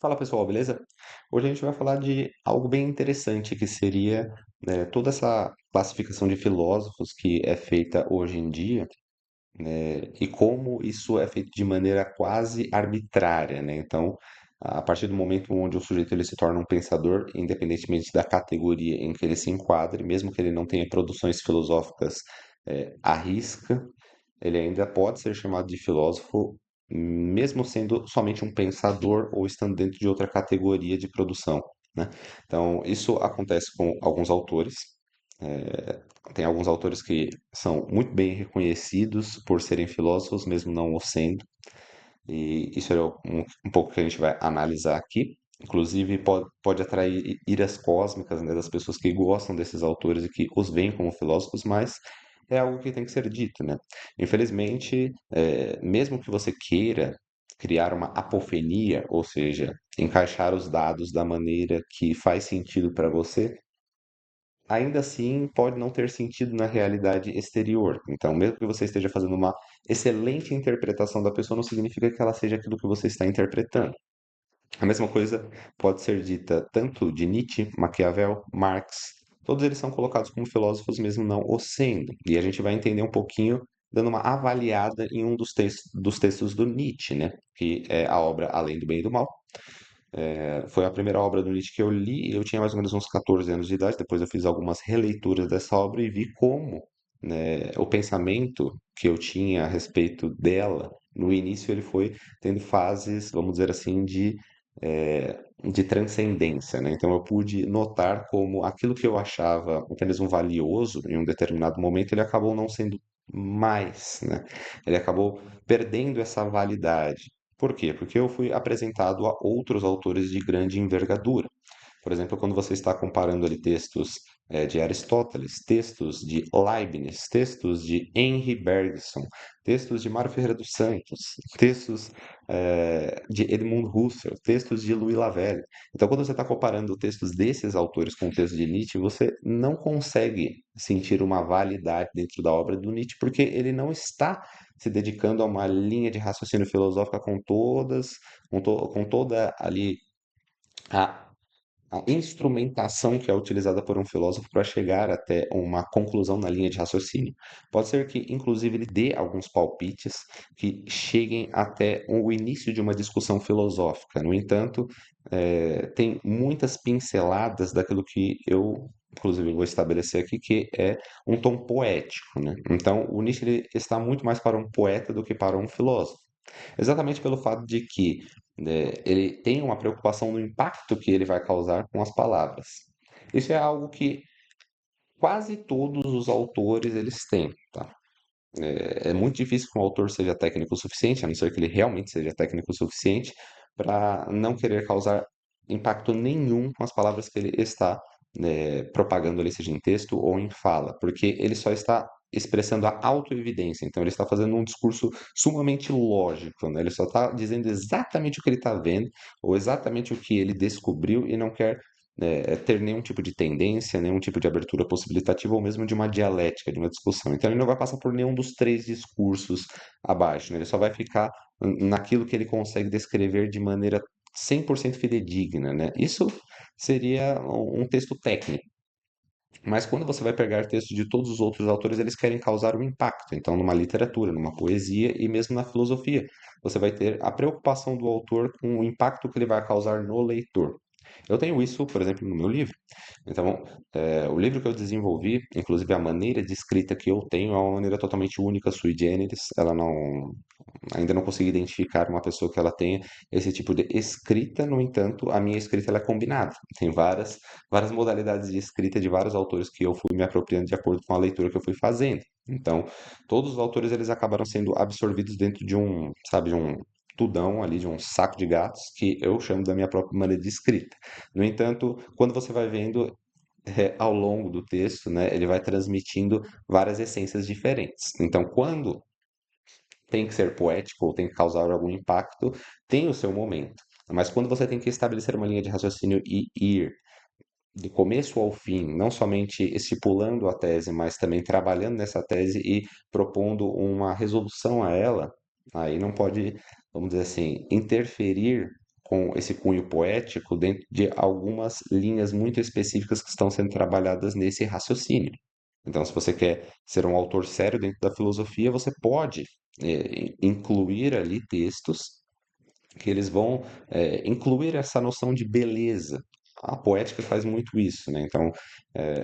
Fala pessoal, beleza? Hoje a gente vai falar de algo bem interessante que seria, toda essa classificação de filósofos que é feita hoje em dia, e como isso é feito de maneira quase arbitrária, né? Então, a partir do momento onde o sujeito ele se torna um pensador, independentemente da categoria em que ele se enquadre, mesmo que ele não tenha produções filosóficas, à risca, ele ainda pode ser chamado de filósofo, mesmo sendo somente um pensador ou estando dentro de outra categoria de produção, né? Então, isso acontece com alguns autores. Tem alguns autores que são muito bem reconhecidos por serem filósofos, mesmo não o sendo. E isso é um pouco que a gente vai analisar aqui. Inclusive, pode atrair iras cósmicas, né, das pessoas que gostam desses autores e que os veem como filósofos, mas é algo que tem que ser dito, né? Infelizmente, mesmo que você queira criar uma apofenia, ou seja, encaixar os dados da maneira que faz sentido para você, ainda assim pode não ter sentido na realidade exterior. Então, mesmo que você esteja fazendo uma excelente interpretação da pessoa, não significa que ela seja aquilo que você está interpretando. A mesma coisa pode ser dita tanto de Nietzsche, Maquiavel, Marx. Todos eles são colocados como filósofos, mesmo não o sendo. E a gente vai entender um pouquinho, dando uma avaliada em um dos textos do Nietzsche, né? Que é a obra Além do Bem e do Mal. Foi a primeira obra do Nietzsche que eu li, eu tinha mais ou menos uns 14 anos de idade, depois eu fiz algumas releituras dessa obra e vi como, né, o pensamento que eu tinha a respeito dela, no início ele foi tendo fases, vamos dizer assim, de transcendência, né? Então eu pude notar como aquilo que eu achava até mesmo valioso em um determinado momento, ele acabou não sendo mais, né? Ele acabou perdendo essa validade. Por quê? Porque eu fui apresentado a outros autores de grande envergadura. Por exemplo, quando você está comparando ali textos de Aristóteles, textos de Leibniz, textos de Henri Bergson, textos de Mário Ferreira dos Santos, textos de Edmund Husserl, textos de Louis Lavelle. Então, quando você está comparando textos desses autores com o texto de Nietzsche, você não consegue sentir uma validade dentro da obra do Nietzsche, porque ele não está se dedicando a uma linha de raciocínio filosófica com toda ali a a instrumentação que é utilizada por um filósofo para chegar até uma conclusão na linha de raciocínio. Pode ser que, inclusive, ele dê alguns palpites que cheguem até o início de uma discussão filosófica. No entanto, tem muitas pinceladas daquilo que eu, inclusive, vou estabelecer aqui, que é um tom poético, né? Então, o Nietzsche ele está muito mais para um poeta do que para um filósofo. Exatamente pelo fato de que ele tem uma preocupação no impacto que ele vai causar com as palavras. Isso é algo que quase todos os autores eles têm, tá? É muito difícil que um autor seja técnico o suficiente, a não ser que ele realmente seja técnico o suficiente, para não querer causar impacto nenhum com as palavras que ele está, propagando ali, seja em texto ou em fala, porque ele só está expressando a autoevidência, então ele está fazendo um discurso sumamente lógico, né? Ele só está dizendo exatamente o que ele está vendo, ou exatamente o que ele descobriu e não quer ter nenhum tipo de tendência, nenhum tipo de abertura possibilitativa ou mesmo de uma dialética, de uma discussão. Então ele não vai passar por nenhum dos três discursos abaixo, né? Ele só vai ficar naquilo que ele consegue descrever de maneira 100% fidedigna, né? Isso seria um texto técnico. Mas quando você vai pegar textos de todos os outros autores, eles querem causar um impacto. Então, numa literatura, numa poesia e mesmo na filosofia, você vai ter a preocupação do autor com o impacto que ele vai causar no leitor. Eu tenho isso, por exemplo, no meu livro. Então, o livro que eu desenvolvi, inclusive a maneira de escrita que eu tenho, é uma maneira totalmente única, sui generis. Ela não, ainda não consegui identificar uma pessoa que ela tenha esse tipo de escrita. No entanto, a minha escrita ela é combinada. Tem várias modalidades de escrita de vários autores que eu fui me apropriando de acordo com a leitura que eu fui fazendo. Então, todos os autores eles acabaram sendo absorvidos dentro de um, sabe, de um tudão ali, de um saco de gatos, que eu chamo da minha própria maneira de escrita. No entanto, quando você vai vendo ao longo do texto, né, ele vai transmitindo várias essências diferentes. Então, quando tem que ser poético ou tem que causar algum impacto, tem o seu momento. Mas quando você tem que estabelecer uma linha de raciocínio e ir do começo ao fim, não somente estipulando a tese, mas também trabalhando nessa tese e propondo uma resolução a ela, aí não pode, vamos dizer assim, interferir com esse cunho poético dentro de algumas linhas muito específicas que estão sendo trabalhadas nesse raciocínio. Então, se você quer ser um autor sério dentro da filosofia, você pode incluir ali textos que eles vão incluir essa noção de beleza. A poética faz muito isso, né? Então, é,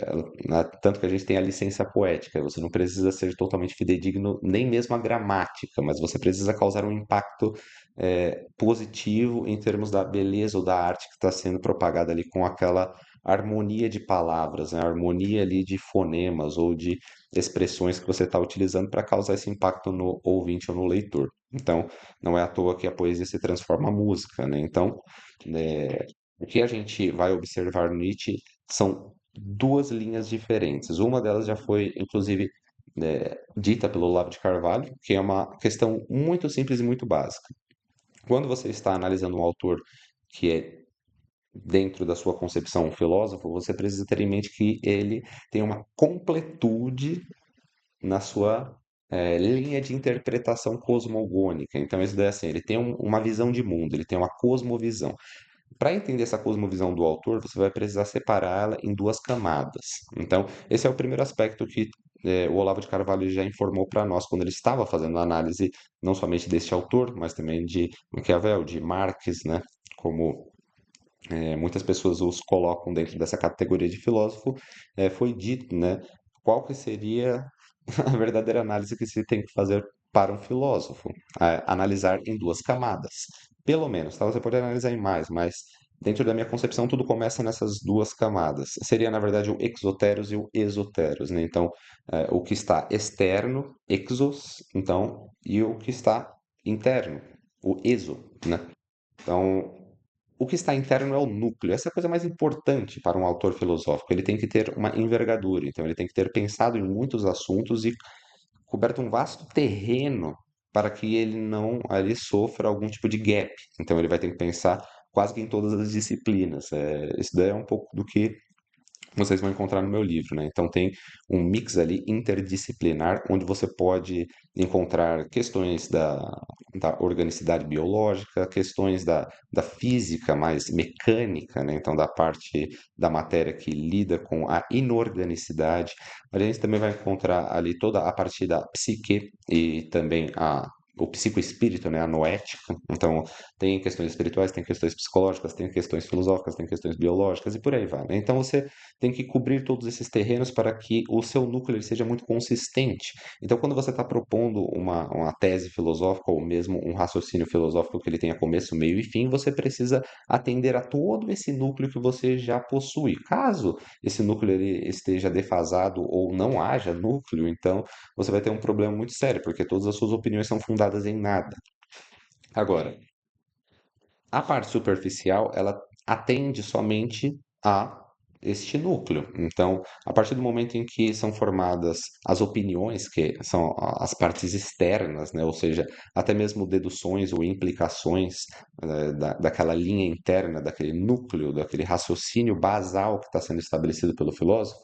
tanto que a gente tem a licença poética, você não precisa ser totalmente fidedigno, nem mesmo a gramática, mas você precisa causar um impacto positivo em termos da beleza ou da arte que está sendo propagada ali com aquela harmonia de palavras, né? A harmonia ali de fonemas ou de expressões que você está utilizando para causar esse impacto no ouvinte ou no leitor. Então, não é à toa que a poesia se transforma em música, né? Então, o que a gente vai observar no Nietzsche são duas linhas diferentes. Uma delas já foi, inclusive, dita pelo Olavo de Carvalho, que é uma questão muito simples e muito básica. Quando você está analisando um autor que é dentro da sua concepção um filósofo, você precisa ter em mente que ele tem uma completude na sua linha de interpretação cosmogônica. Então, isso daí é assim, ele tem uma visão de mundo, ele tem uma cosmovisão. Para entender essa cosmovisão do autor, você vai precisar separá-la em duas camadas. Então, esse é o primeiro aspecto que o Olavo de Carvalho já informou para nós quando ele estava fazendo a análise não somente deste autor, mas também de Maquiavel, de Marx, né? Como muitas pessoas os colocam dentro dessa categoria de filósofo, foi dito, né? Qual que seria a verdadeira análise que se tem que fazer para um filósofo? Analisar em duas camadas, pelo menos, tá? Você pode analisar em mais, mas dentro da minha concepção tudo começa nessas duas camadas. Seria, na verdade, o exoteros e o esoteros, né? Então, o que está externo, exos, então, e o que está interno, o exo, né? Então, o que está interno é o núcleo. Essa é a coisa mais importante para um autor filosófico. Ele tem que ter uma envergadura, então ele tem que ter pensado em muitos assuntos e coberto um vasto terreno para que ele não ali sofra algum tipo de gap. Então ele vai ter que pensar quase que em todas as disciplinas. Isso daí é um pouco do que vocês vão encontrar no meu livro, né? Então tem um mix ali interdisciplinar, onde você pode encontrar questões da organicidade biológica, questões da física mais mecânica, né? Então da parte da matéria que lida com a inorganicidade. A gente também vai encontrar ali toda a parte da psique e também o psicoespírito, né, a noética. Então, tem questões espirituais, tem questões psicológicas, tem questões filosóficas, tem questões biológicas e por aí vai, né? Então, você tem que cobrir todos esses terrenos para que o seu núcleo ele seja muito consistente. Então, quando você está propondo uma tese filosófica ou mesmo um raciocínio filosófico que ele tenha começo, meio e fim, você precisa atender a todo esse núcleo que você já possui. Caso esse núcleo ele esteja defasado ou não haja núcleo, então você vai ter um problema muito sério, porque todas as suas opiniões são fundadas em nada. Agora, a parte superficial, ela atende somente a este núcleo. Então, a partir do momento em que são formadas as opiniões, que são as partes externas, né? Ou seja, até mesmo deduções ou implicações daquela linha interna, daquele núcleo, daquele raciocínio basal que está sendo estabelecido pelo filósofo,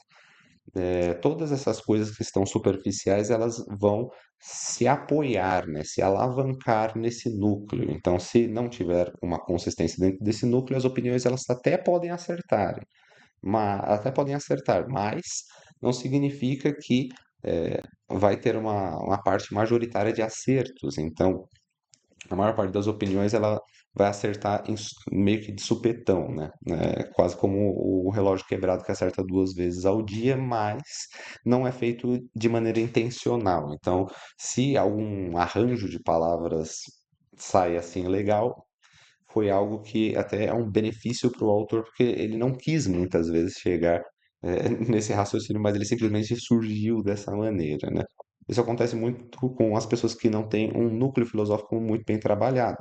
todas essas coisas que estão superficiais, elas vão se apoiar, né, se alavancar nesse núcleo. Então, se não tiver uma consistência dentro desse núcleo, as opiniões elas até podem acertar, mas não significa que vai ter uma parte majoritária de acertos. Então, a maior parte das opiniões ela vai acertar meio que de supetão, né? Quase como o relógio quebrado que acerta duas vezes ao dia, mas não é feito de maneira intencional. Então, se algum arranjo de palavras sai assim legal, foi algo que até é um benefício para o autor, porque ele não quis muitas vezes chegar nesse raciocínio, mas ele simplesmente surgiu dessa maneira, né? Isso acontece muito com as pessoas que não têm um núcleo filosófico muito bem trabalhado.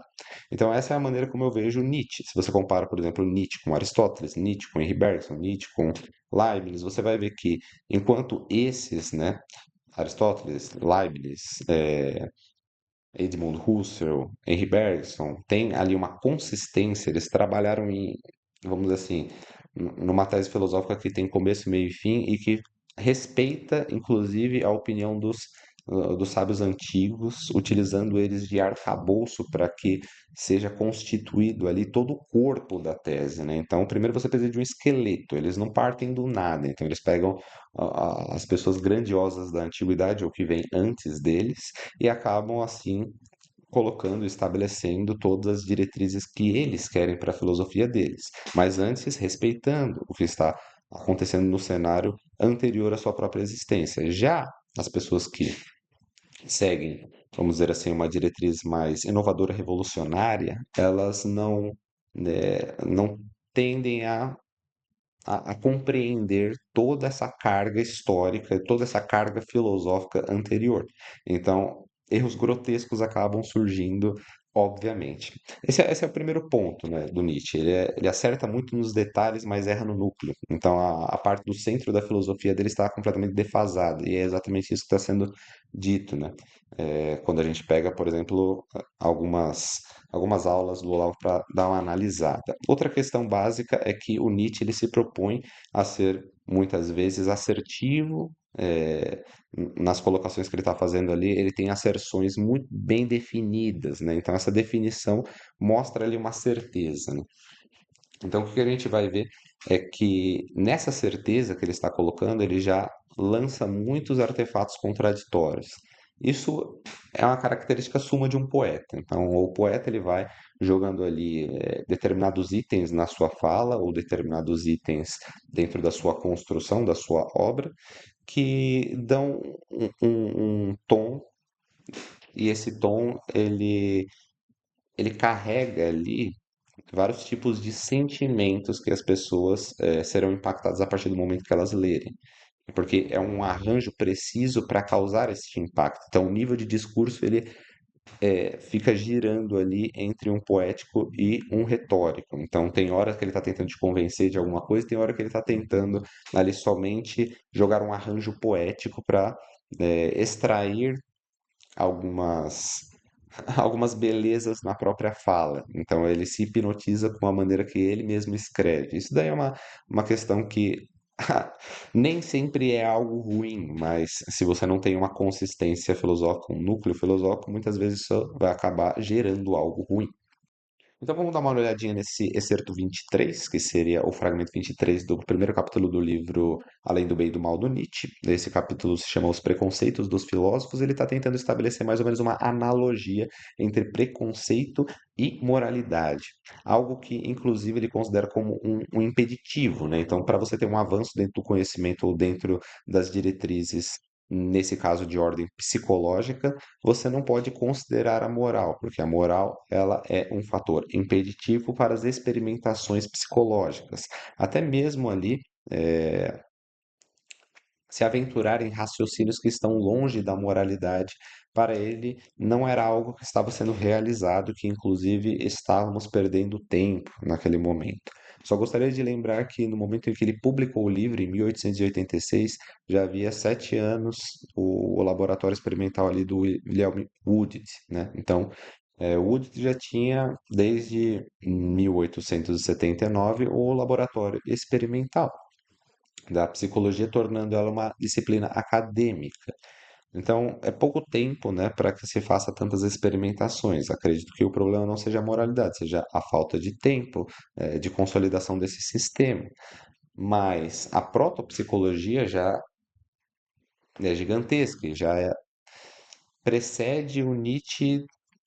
Então, essa é a maneira como eu vejo Nietzsche. Se você compara, por exemplo, Nietzsche com Aristóteles, Nietzsche com Henri Bergson, Nietzsche com Leibniz, você vai ver que, enquanto esses, né, Aristóteles, Leibniz, Edmund Husserl, Henri Bergson, tem ali uma consistência, eles trabalharam em, vamos dizer assim, numa tese filosófica que tem começo, meio e fim e que respeita, inclusive, a opinião dos dos sábios antigos, utilizando eles de arcabouço para que seja constituído ali todo o corpo da tese, né? Então, primeiro você precisa de um esqueleto, eles não partem do nada, então eles pegam as pessoas grandiosas da antiguidade ou que vêm antes deles e acabam assim colocando, estabelecendo todas as diretrizes que eles querem para a filosofia deles, mas antes respeitando o que está acontecendo no cenário anterior à sua própria existência. Já as pessoas que seguem, vamos dizer assim, uma diretriz mais inovadora, revolucionária, elas não tendem a compreender toda essa carga histórica, toda essa carga filosófica anterior. Então, erros grotescos acabam surgindo, obviamente. Esse é o primeiro ponto, né, do Nietzsche. Ele acerta muito nos detalhes, mas erra no núcleo. Então, a parte do centro da filosofia dele está completamente defasada, e é exatamente isso que está sendo dito, né? Quando a gente pega, por exemplo, algumas aulas do Olavo para dar uma analisada. Outra questão básica é que o Nietzsche ele se propõe a ser muitas vezes assertivo nas colocações que ele está fazendo ali, ele tem asserções muito bem definidas, né? Então essa definição mostra ali uma certeza, né? Então, o que a gente vai ver é que nessa certeza que ele está colocando, ele já lança muitos artefatos contraditórios. Isso é uma característica suma de um poeta. Então, o poeta ele vai jogando ali determinados itens na sua fala ou determinados itens dentro da sua construção, da sua obra, que dão um tom e esse tom ele carrega ali vários tipos de sentimentos que as pessoas serão impactadas a partir do momento que elas lerem. Porque é um arranjo preciso para causar esse impacto. Então, o nível de discurso ele fica girando ali entre um poético e um retórico. Então, tem hora que ele está tentando te convencer de alguma coisa, tem hora que ele está tentando ali somente jogar um arranjo poético para extrair algumas algumas belezas na própria fala. Então ele se hipnotiza com a maneira que ele mesmo escreve. Isso daí é uma questão que nem sempre é algo ruim, mas se você não tem uma consistência filosófica, um núcleo filosófico, muitas vezes isso vai acabar gerando algo ruim. Então vamos dar uma olhadinha nesse excerto 23, que seria o fragmento 23 do primeiro capítulo do livro Além do Bem e do Mal do Nietzsche. Esse capítulo se chama Os Preconceitos dos Filósofos. Ele está tentando estabelecer mais ou menos uma analogia entre preconceito e moralidade. Algo que, inclusive, ele considera como um impeditivo, né? Então, para você ter um avanço dentro do conhecimento ou dentro das diretrizes, nesse caso de ordem psicológica, você não pode considerar a moral, porque a moral ela é um fator impeditivo para as experimentações psicológicas. Até mesmo ali se aventurar em raciocínios que estão longe da moralidade, para ele não era algo que estava sendo realizado, que inclusive estávamos perdendo tempo naquele momento. Só gostaria de lembrar que no momento em que ele publicou o livro, em 1886, já havia 7 anos o laboratório experimental ali do William Wood, né? Então, o Wood já tinha, desde 1879, o laboratório experimental da psicologia, tornando ela uma disciplina acadêmica. Então, é pouco tempo, né, para que se faça tantas experimentações. Acredito que o problema não seja a moralidade, seja a falta de tempo, de consolidação desse sistema. Mas a protopsicologia já é gigantesca, e precede o Nietzsche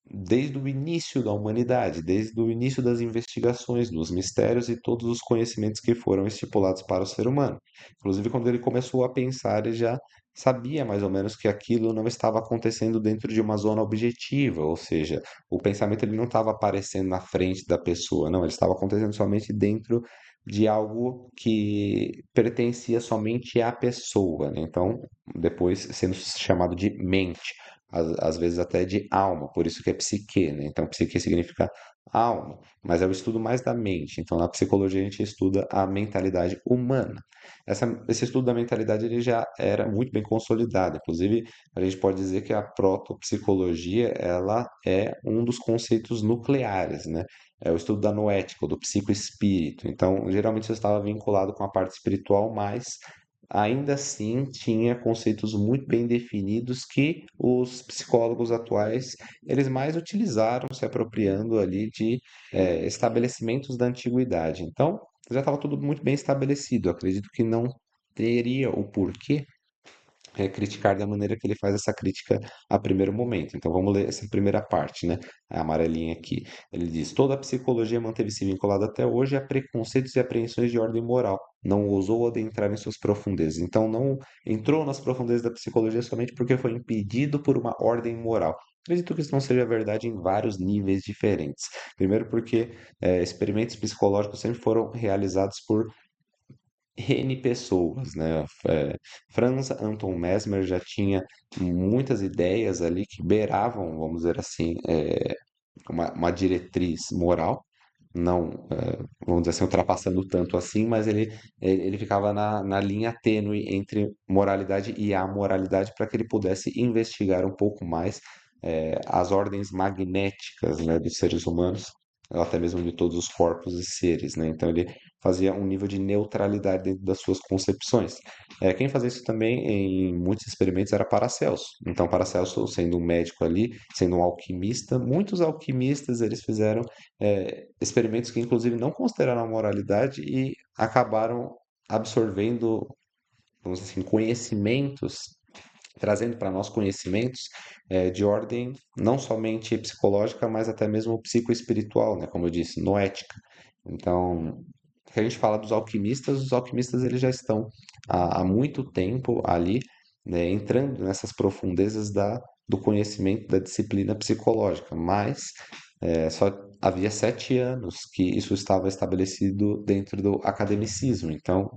desde o início da humanidade, desde o início das investigações, dos mistérios e todos os conhecimentos que foram estipulados para o ser humano. Inclusive, quando ele começou a pensar, ele já sabia mais ou menos que aquilo não estava acontecendo dentro de uma zona objetiva, ou seja, o pensamento ele não estava aparecendo na frente da pessoa, não, ele estava acontecendo somente dentro de algo que pertencia somente à pessoa, né? Então, depois sendo chamado de mente, às vezes até de alma, por isso que é psique, né? Então, psique significa alma, mas é o estudo mais da mente. Então, na psicologia a gente estuda a mentalidade humana. Esse estudo da mentalidade ele já era muito bem consolidado. Inclusive, a gente pode dizer que a protopsicologia ela é um dos conceitos nucleares, né? É o estudo da noética, do psicoespírito. Então, geralmente isso estava vinculado com a parte espiritual, mas ainda assim tinha conceitos muito bem definidos que os psicólogos atuais eles mais utilizaram, se apropriando ali de estabelecimentos da antiguidade. Então, já estava tudo muito bem estabelecido. Acredito que não teria o porquê criticar da maneira que ele faz essa crítica a primeiro momento. Então vamos ler essa primeira parte, né? A amarelinha aqui. Ele diz: toda a psicologia manteve-se vinculada até hoje a preconceitos e apreensões de ordem moral. Não ousou adentrar em suas profundezas. Então não entrou nas profundezas da psicologia somente porque foi impedido por uma ordem moral. Acredito que isso não seja verdade em vários níveis diferentes. Primeiro, porque experimentos psicológicos sempre foram realizados por N pessoas, né? Franz Anton Mesmer já tinha muitas ideias ali que beiravam, vamos dizer assim, uma diretriz moral, não, vamos dizer assim, ultrapassando tanto assim, mas ele ficava na linha tênue entre moralidade e amoralidade para que ele pudesse investigar um pouco mais as ordens magnéticas, né, dos seres humanos, ou até mesmo de todos os corpos e seres, né? Então ele fazia um nível de neutralidade dentro das suas concepções. Quem fazia isso também em muitos experimentos era Paracelso. Então Paracelso, sendo um médico ali, sendo um alquimista, muitos alquimistas eles fizeram experimentos que inclusive não consideraram a moralidade e acabaram absorvendo, vamos dizer assim, conhecimentos, trazendo para nós conhecimentos de ordem não somente psicológica, mas até mesmo psicoespiritual, né? Como eu disse, noética. Então, se a gente fala dos alquimistas, os alquimistas eles já estão há muito tempo ali, né, entrando nessas profundezas do conhecimento da disciplina psicológica, mas só havia 7 anos que isso estava estabelecido dentro do academicismo. Então,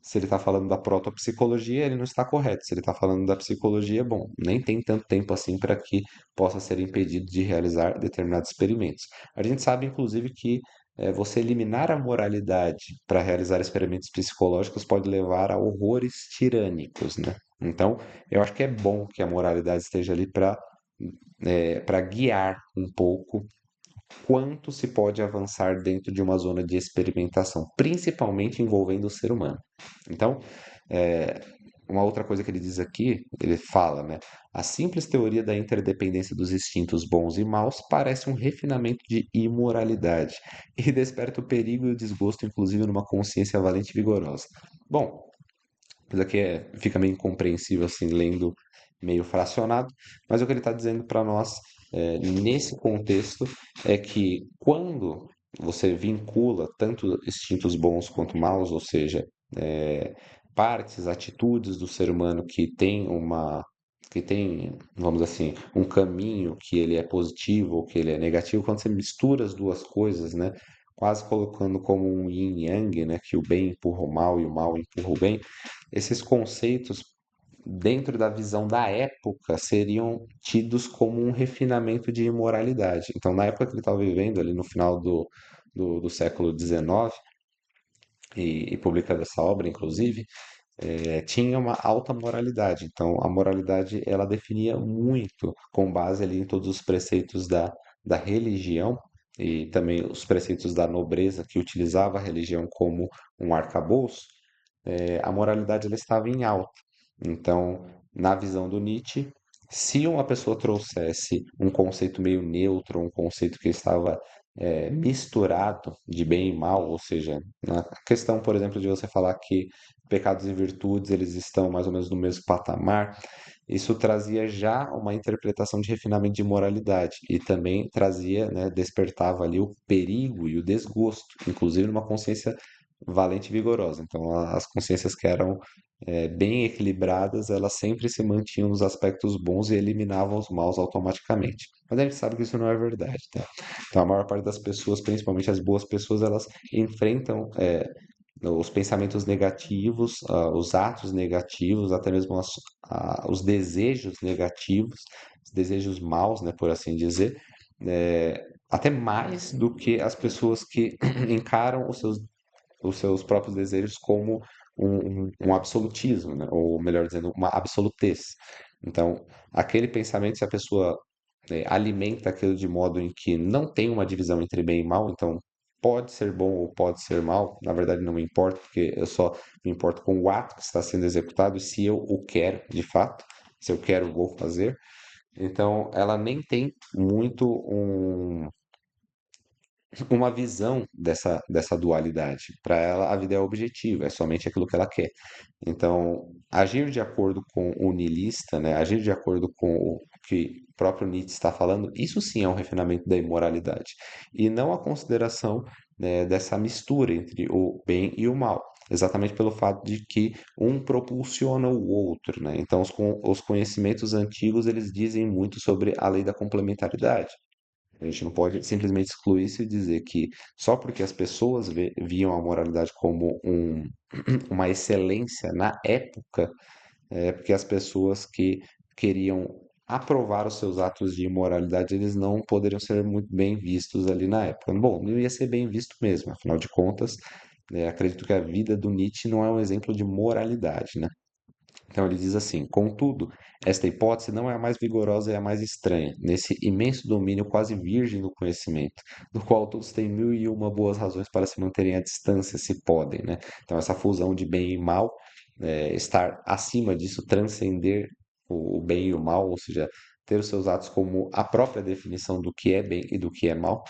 se ele está falando da protopsicologia, ele não está correto. Se ele está falando da psicologia, bom, nem tem tanto tempo assim para que possa ser impedido de realizar determinados experimentos. A gente sabe, inclusive, que você eliminar a moralidade para realizar experimentos psicológicos pode levar a horrores tirânicos, né? Então, eu acho que é bom que a moralidade esteja ali para guiar um pouco quanto se pode avançar dentro de uma zona de experimentação, principalmente envolvendo o ser humano. Então, é, uma outra coisa que ele diz aqui, ele fala, né? A simples teoria da interdependência dos instintos bons e maus parece um refinamento de imoralidade e desperta o perigo e o desgosto, inclusive numa consciência valente e vigorosa. Bom, isso aqui fica meio incompreensível assim, lendo meio fracionado, mas o que ele está dizendo para nós nesse contexto é que quando você vincula tanto instintos bons quanto maus, ou seja, partes, atitudes do ser humano que tem, vamos dizer assim, um caminho que ele é positivo ou que ele é negativo, quando você mistura as duas coisas, né, quase colocando como um yin yang, né, que o bem empurra o mal e o mal empurra o bem, esses conceitos dentro da visão da época seriam tidos como um refinamento de imoralidade. Então, na época que ele estava vivendo, ali no final do século XIX, e publicando essa obra, inclusive, tinha uma alta moralidade. Então, a moralidade ela definia muito com base ali em todos os preceitos da religião e também os preceitos da nobreza que utilizava a religião como um arcabouço, a moralidade ela estava em alta. Então, na visão do Nietzsche, se uma pessoa trouxesse um conceito meio neutro, um conceito que estava misturado de bem e mal, ou seja, na questão, por exemplo, de você falar que pecados e virtudes eles estão mais ou menos no mesmo patamar, isso trazia já uma interpretação de refinamento de moralidade e também trazia, né, despertava ali o perigo e o desgosto, inclusive numa consciência valente e vigorosa. Então, as consciências que eram bem equilibradas, elas sempre se mantinham nos aspectos bons e eliminavam os maus automaticamente. Mas a gente sabe que isso não é verdade, tá? Então, a maior parte das pessoas, principalmente as boas pessoas, elas enfrentam os pensamentos negativos, os atos negativos, até mesmo os desejos negativos, os desejos maus, né, por assim dizer, até mais do que as pessoas que encaram os seus próprios desejos como um absolutismo, né? Ou melhor dizendo, uma absolutez. Então, aquele pensamento, se a pessoa alimenta aquilo de modo em que não tem uma divisão entre bem e mal, então pode ser bom ou pode ser mal, na verdade não me importa, porque eu só me importo com o ato que está sendo executado e se eu o quero de fato, se eu quero, vou fazer. Então, ela nem tem muito uma visão dessa dualidade. Para ela, a vida é objetiva, é somente aquilo que ela quer. Então, agir de acordo com o niilista, né, agir de acordo com o que o próprio Nietzsche está falando, isso sim é um refinamento da imoralidade. E não a consideração, né, dessa mistura entre o bem e o mal. Exatamente pelo fato de que um propulsiona o outro, né? Então, os conhecimentos antigos, eles dizem muito sobre a lei da complementaridade. A gente não pode simplesmente excluir isso e dizer que só porque as pessoas viam a moralidade como uma excelência na época, é porque as pessoas que queriam aprovar os seus atos de imoralidade, eles não poderiam ser muito bem vistos ali na época. Bom, não ia ser bem visto mesmo, afinal de contas, acredito que a vida do Nietzsche não é um exemplo de moralidade, né? Então ele diz assim: contudo, esta hipótese não é a mais vigorosa e a mais estranha, nesse imenso domínio quase virgem do conhecimento, do qual todos têm mil e uma boas razões para se manterem à distância, se podem, né? Então essa fusão de bem e mal, estar acima disso, transcender o bem e o mal, ou seja, ter os seus atos como a própria definição do que é bem e do que é mal.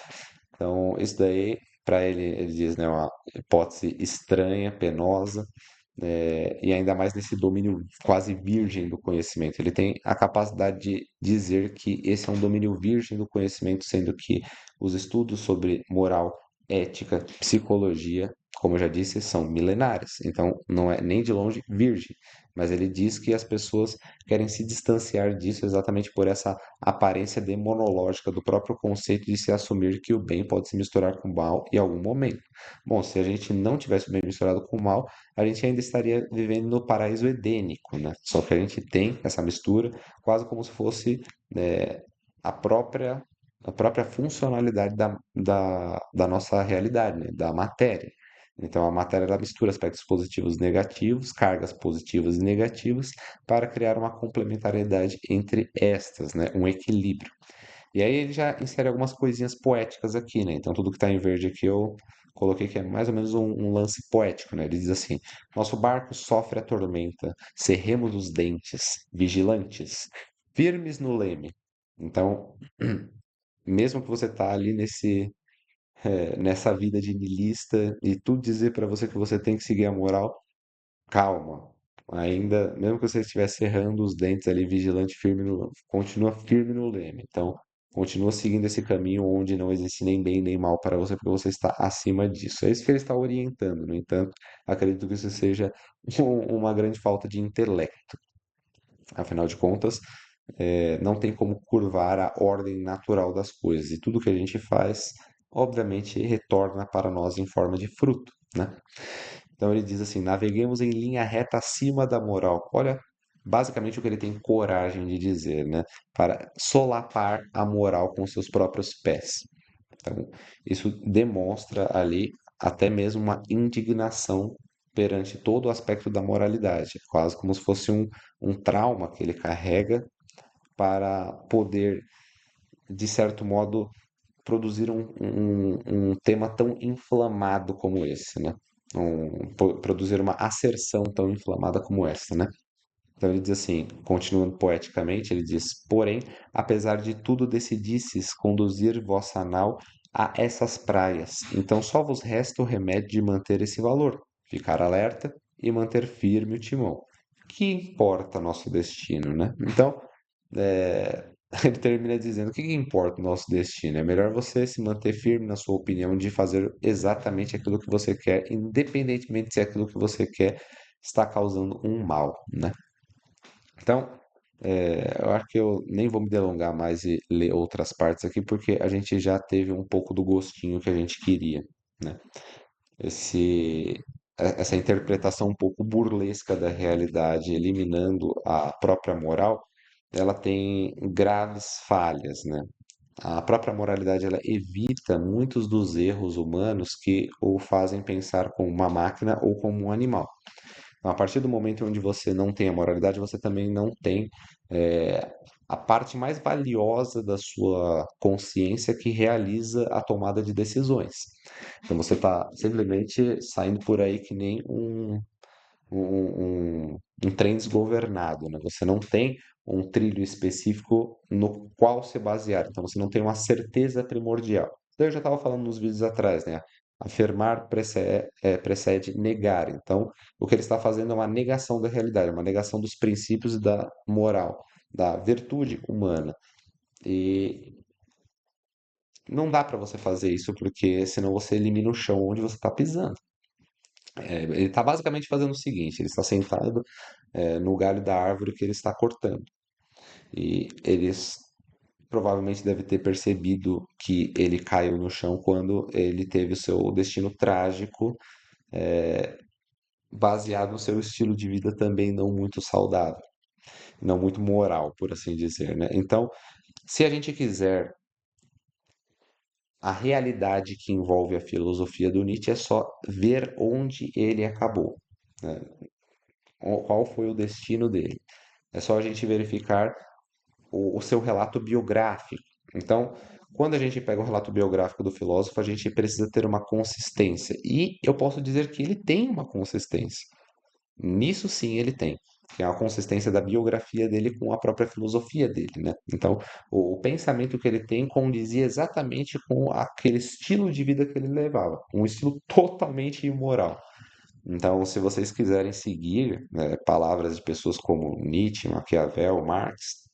Então isso daí, para ele, ele diz, né, uma hipótese estranha, penosa, e ainda mais nesse domínio quase virgem do conhecimento. Ele tem a capacidade de dizer que esse é um domínio virgem do conhecimento, sendo que os estudos sobre moral, ética, psicologia, como eu já disse, são milenares. Então, não é nem de longe virgem. Mas ele diz que as pessoas querem se distanciar disso exatamente por essa aparência demonológica do próprio conceito de se assumir que o bem pode se misturar com o mal em algum momento. Bom, se a gente não tivesse o bem misturado com o mal, a gente ainda estaria vivendo no paraíso edênico, né? Só que a gente tem essa mistura quase como se fosse, né, a própria, a própria funcionalidade da nossa realidade, né? Da matéria. Então, a matéria ela mistura aspectos positivos e negativos, cargas positivas e negativas, para criar uma complementariedade entre estas, né? Um equilíbrio. E aí ele já insere algumas coisinhas poéticas aqui, né? Então tudo que está em verde aqui eu coloquei que é mais ou menos um lance poético, né? Ele diz assim: nosso barco sofre a tormenta, cerremos os dentes, vigilantes, firmes no leme. Então, mesmo que você tá ali nessa vida de niilista e tudo dizer para você que você tem que seguir a moral, calma. Ainda, mesmo que você estivesse errando os dentes ali, vigilante, continua firme no leme. Então, continua seguindo esse caminho onde não existe nem bem nem mal para você, porque você está acima disso. É isso que ele está orientando. No entanto, acredito que isso seja uma grande falta de intelecto. Afinal de contas, não tem como curvar a ordem natural das coisas. E tudo que a gente faz, obviamente, retorna para nós em forma de fruto, né? Então ele diz assim: naveguemos em linha reta acima da moral. Olha, basicamente o que ele tem coragem de dizer, né? Para solapar a moral com seus próprios pés. Então, isso demonstra ali até mesmo uma indignação perante todo o aspecto da moralidade, quase como se fosse um trauma que ele carrega para poder, de certo modo, produzir um tema tão inflamado como esse, né? Produzir uma asserção tão inflamada como essa, né? Então ele diz assim, continuando poeticamente, ele diz: porém, apesar de tudo decidisses conduzir vossa nau a essas praias, então só vos resta o remédio de manter esse valor, ficar alerta e manter firme o timão. Que importa nosso destino, né? Então, é, ele termina dizendo: o que que importa o nosso destino? É melhor você se manter firme na sua opinião de fazer exatamente aquilo que você quer, independentemente se aquilo que você quer está causando um mal, né? Então, eu acho que eu nem vou me delongar mais e ler outras partes aqui, porque a gente já teve um pouco do gostinho que a gente queria, né? Esse, essa interpretação um pouco burlesca da realidade, eliminando a própria moral, ela tem graves falhas, né? A própria moralidade ela evita muitos dos erros humanos que o fazem pensar como uma máquina ou como um animal. Então, a partir do momento onde você não tem a moralidade, você também não tem a parte mais valiosa da sua consciência que realiza a tomada de decisões. Então você está simplesmente saindo por aí que nem um trem desgovernado, né? Você não tem um trilho específico no qual se basear, então você não tem uma certeza primordial. Então, eu já estava falando nos vídeos atrás, né? Afirmar precede negar. Então, o que ele está fazendo é uma negação da realidade, uma negação dos princípios e da moral, da virtude humana. E não dá para você fazer isso porque senão você elimina o chão onde você está pisando. Ele está basicamente fazendo o seguinte: ele está sentado no galho da árvore que ele está cortando. E eles provavelmente devem ter percebido que ele caiu no chão quando ele teve o seu destino trágico, baseado no seu estilo de vida também não muito saudável, não muito moral, por assim dizer, né? Então, se a gente quiser a realidade que envolve a filosofia do Nietzsche, é só ver onde ele acabou, né? Qual foi o destino dele. É só a gente verificar o seu relato biográfico. Então, quando a gente pega o relato biográfico do filósofo, a gente precisa ter uma consistência. E eu posso dizer que ele tem uma consistência. Nisso sim ele tem, que é a consistência da biografia dele com a própria filosofia dele, né? Então, o pensamento que ele tem condizia exatamente com aquele estilo de vida que ele levava, um estilo totalmente imoral. Então, se vocês quiserem seguir, né, palavras de pessoas como Nietzsche, Maquiavel, Marx,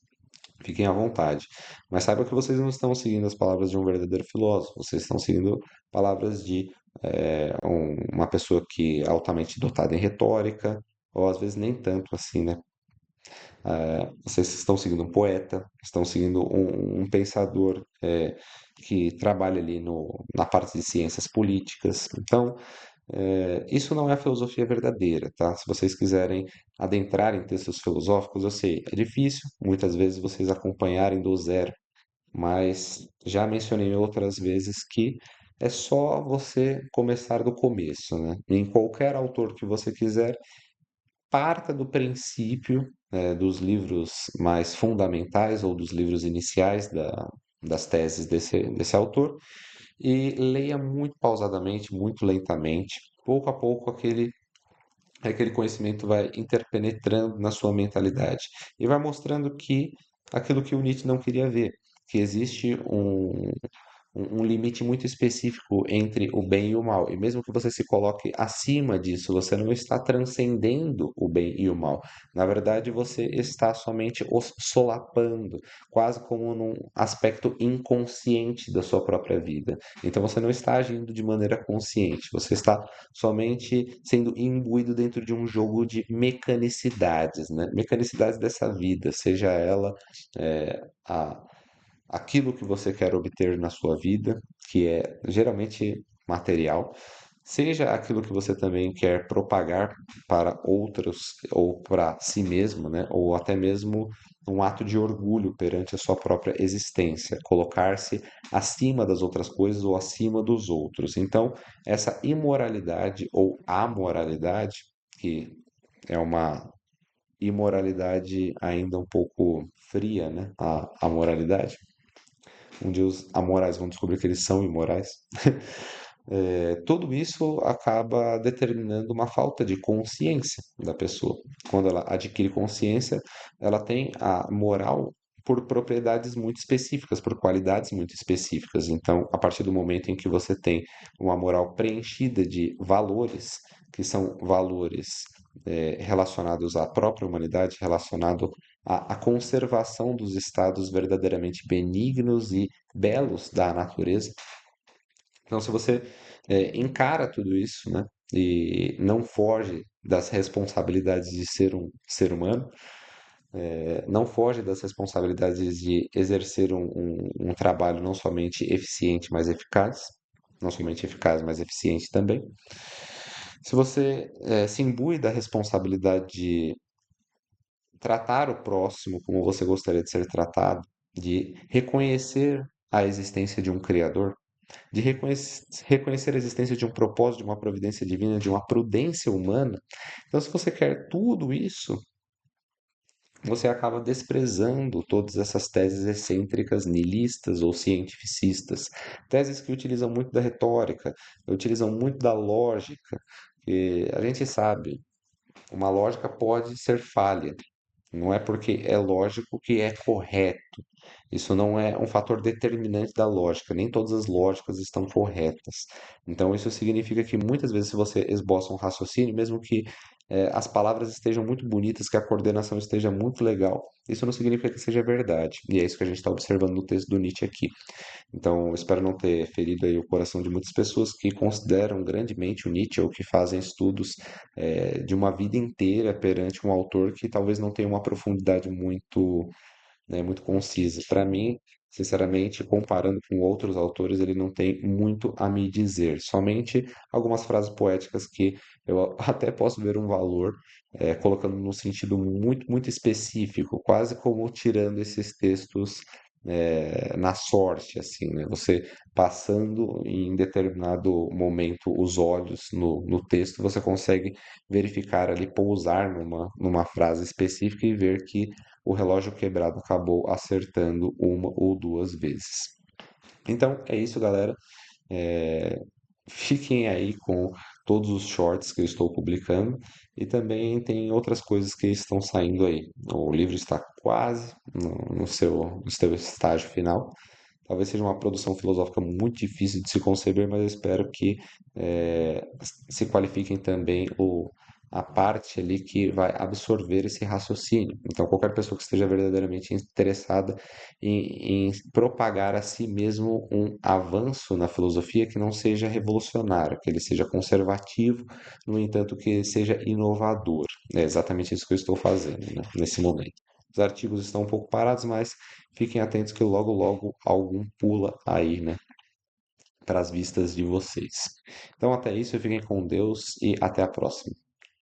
fiquem à vontade. Mas saiba que vocês não estão seguindo as palavras de um verdadeiro filósofo, vocês estão seguindo palavras de uma pessoa que é altamente dotada em retórica, ou às vezes nem tanto assim, né? Vocês estão seguindo um poeta, estão seguindo um pensador que trabalha ali na parte de ciências políticas. Então, isso não é a filosofia verdadeira, tá? Se vocês quiserem adentrar em textos filosóficos, eu sei, é difícil, muitas vezes vocês acompanharem do zero, mas já mencionei outras vezes que é só você começar do começo, né? Em qualquer autor que você quiser, parta do princípio, dos livros mais fundamentais ou dos livros iniciais das teses desse autor e leia muito pausadamente, muito lentamente. Pouco a pouco aquele conhecimento vai interpenetrando na sua mentalidade e vai mostrando que aquilo que o Nietzsche não queria ver, que existe um limite muito específico entre o bem e o mal. E mesmo que você se coloque acima disso, você não está transcendendo o bem e o mal. Na verdade, você está somente os solapando, quase como num aspecto inconsciente da sua própria vida. Então você não está agindo de maneira consciente, você está somente sendo imbuído dentro de um jogo de mecanicidades, né? Mecanicidades dessa vida, seja ela a aquilo que você quer obter na sua vida, que é geralmente material, seja aquilo que você também quer propagar para outros ou para si mesmo, né? Ou até mesmo um ato de orgulho perante a sua própria existência, colocar-se acima das outras coisas ou acima dos outros. Então, essa imoralidade ou amoralidade, que é uma imoralidade ainda um pouco fria, né? A moralidade, um dia os amorais vão descobrir que eles são imorais. Tudo isso acaba determinando uma falta de consciência da pessoa. Quando ela adquire consciência, ela tem a moral por propriedades muito específicas, por qualidades muito específicas. Então, a partir do momento em que você tem uma moral preenchida de valores, que são valores relacionados à própria humanidade, relacionado à conservação dos estados verdadeiramente benignos e belos da natureza. Então, se você encara tudo isso, né, e não foge das responsabilidades de ser um ser humano, não foge das responsabilidades de exercer um trabalho não somente eficiente, mas eficaz, não somente eficaz, mas eficiente também. Se você se imbui da responsabilidade de tratar o próximo como você gostaria de ser tratado, de reconhecer a existência de um Criador, de reconhecer a existência de um propósito, de uma providência divina, de uma prudência humana. Então, se você quer tudo isso, você acaba desprezando todas essas teses excêntricas, nihilistas ou cientificistas. Teses que utilizam muito da retórica, utilizam muito da lógica, que a gente sabe, uma lógica pode ser falha. Não é porque é lógico que é correto. Isso não é um fator determinante da lógica. Nem todas as lógicas estão corretas. Então, isso significa que muitas vezes, se você esboça um raciocínio, mesmo que as palavras estejam muito bonitas, que a coordenação esteja muito legal, isso não significa que seja verdade. E é isso que a gente está observando no texto do Nietzsche aqui. Então, eu espero não ter ferido aí o coração de muitas pessoas que consideram grandemente o Nietzsche ou que fazem estudos de uma vida inteira perante um autor que talvez não tenha uma profundidade muito, né, muito concisa. Para mim, sinceramente, comparando com outros autores, ele não tem muito a me dizer. Somente algumas frases poéticas que eu até posso ver um valor, colocando num sentido muito, muito específico, quase como tirando esses textos na sorte, assim, né? Você passando em determinado momento os olhos no texto, você consegue verificar ali, pousar numa frase específica e ver que o relógio quebrado acabou acertando uma ou duas vezes. Então é isso, galera. É, Fiquem aí com todos os shorts que eu estou publicando e também tem outras coisas que estão saindo aí. O livro está quase no seu estágio final. Talvez seja uma produção filosófica muito difícil de se conceber, mas eu espero que se qualifiquem também a parte ali que vai absorver esse raciocínio. Então, qualquer pessoa que esteja verdadeiramente interessada em propagar a si mesmo um avanço na filosofia que não seja revolucionário, que ele seja conservativo, no entanto, que seja inovador. É exatamente isso que eu estou fazendo, né, nesse momento. Os artigos estão um pouco parados, mas fiquem atentos que logo logo algum pula aí, né, para as vistas de vocês. Então até isso, fiquem com Deus e até a próxima.